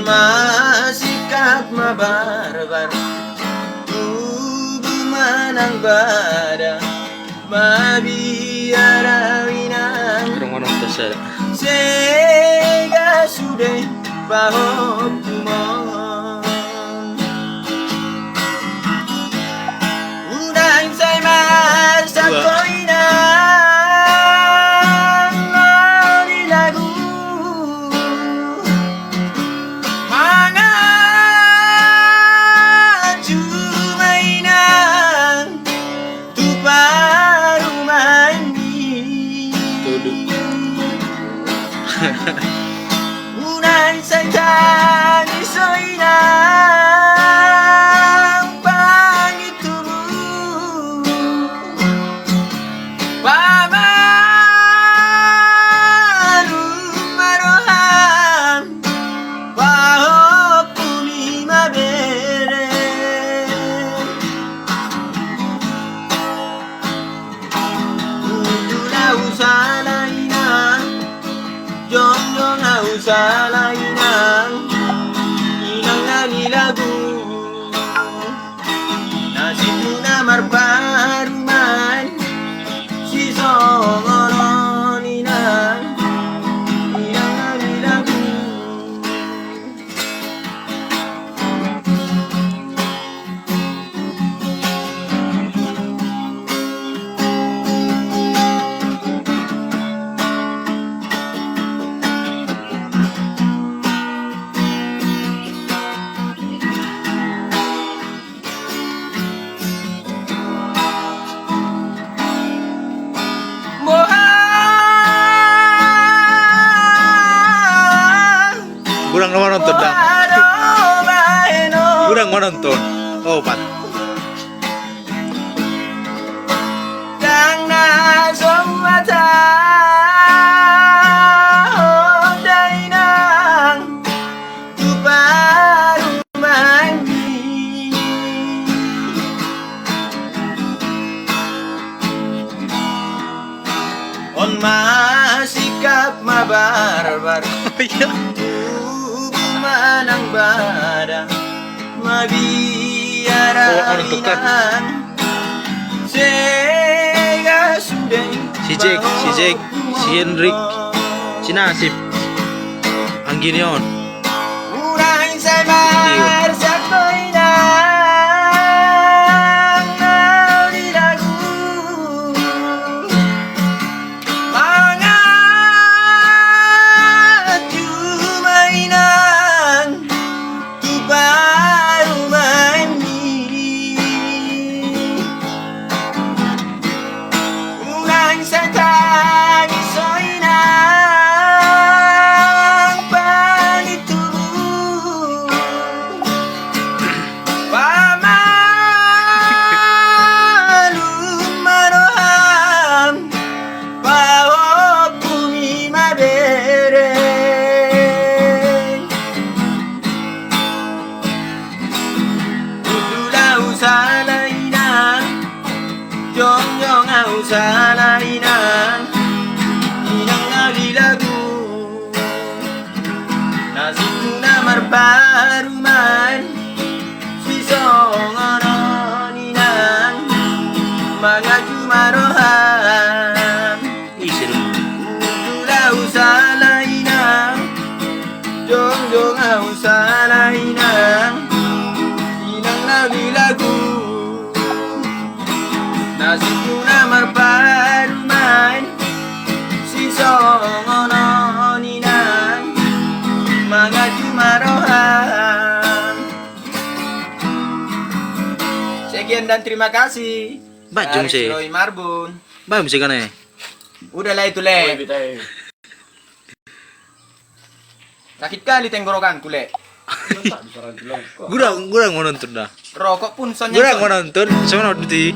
Sikap mabarbar tubuh manang bada mabiara winang kurang mana tasya sega sudah bahop kumon unang say mar sa koina unang sayang isoy na pangitubo pamarumarohan pahop pumimabere udula usala Yong ausala inang nalilagu Nasibu na marparuman Si songonon inang nalilagu kurang mau nonton dah kurang mau nonton oh pat Kang nasomata dainang tuparu mandi on masikap mabarbar manang bada mabiara winang sega sudah si Jack si Henrik si Nasib Angginion urang say mar sa koina Usala inang nalilagu Nasibu na marparuman Si songonon inang mga jumarohan Udula usala inang Jong usala inang nalilagu Nasibu na marparuman Si songonon inang mga jumarohan Sekian dan terima kasih Bajum sih Roy Marbun Bajum sih kan ya Udahlah itu le Sakit kali tenggorokanku le Gurang mau nonton dah Rokok pun soalnya gurang mau nonton sama nanti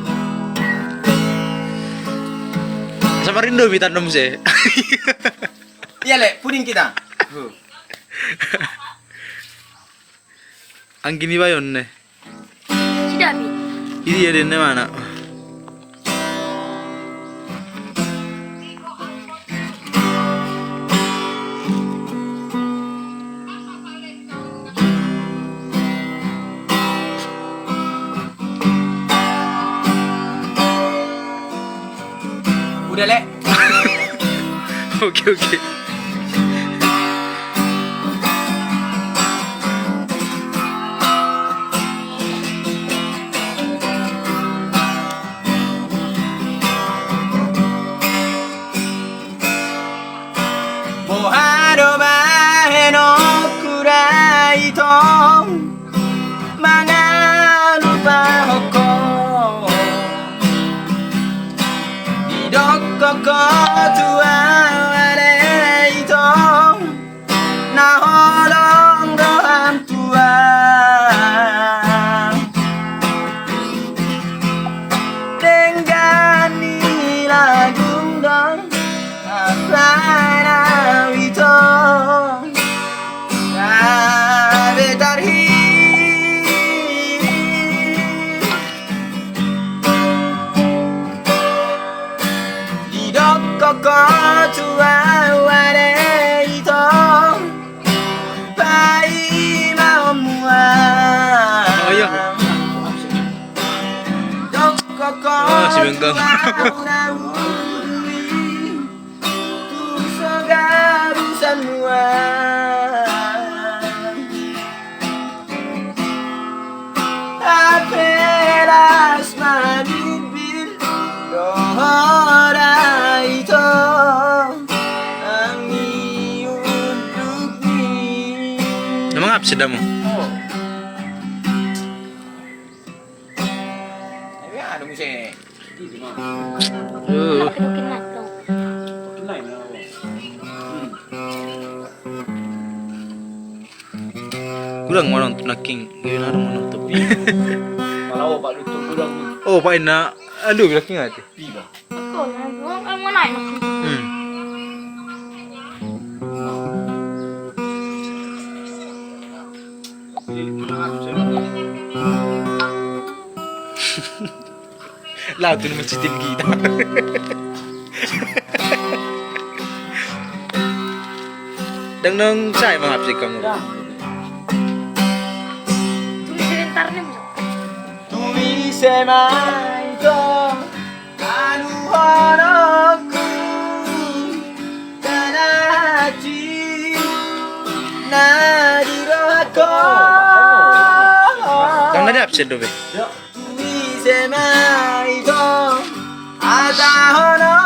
sama Rindo minta nom sih iya le puding kita Anggini bayon nih Si David. ini ada di mana Udah le. Oke oke. Mohado bae no kurai to Manaru bahoko Didoko kotu aware to Nahodong doham tua Tenggani lagung dong Afraina wito Kabetarhi Didoko kotu aware ito Pai mau mua Oh iya. Didoko Oh, si Bengkong. Semua apenas manubir dohora itu ami untukmu. Namang absen mo. Tapi ada musik. Kinat dong. Kurang mau nonton King. Gimana mau nonton? Kalau Pak Lutung kurang Oh, Pak Ina. Aduh, bilang King aja. tiba. Ako, ang manay na. Lahat naman si Tim Gita. Dang nang saya mengabsi kamu. Sebentar nih bisa. Tumisemai to anu horoku tanachi nadiro ako Dang nadi absen do be. Tumisemai to ata hono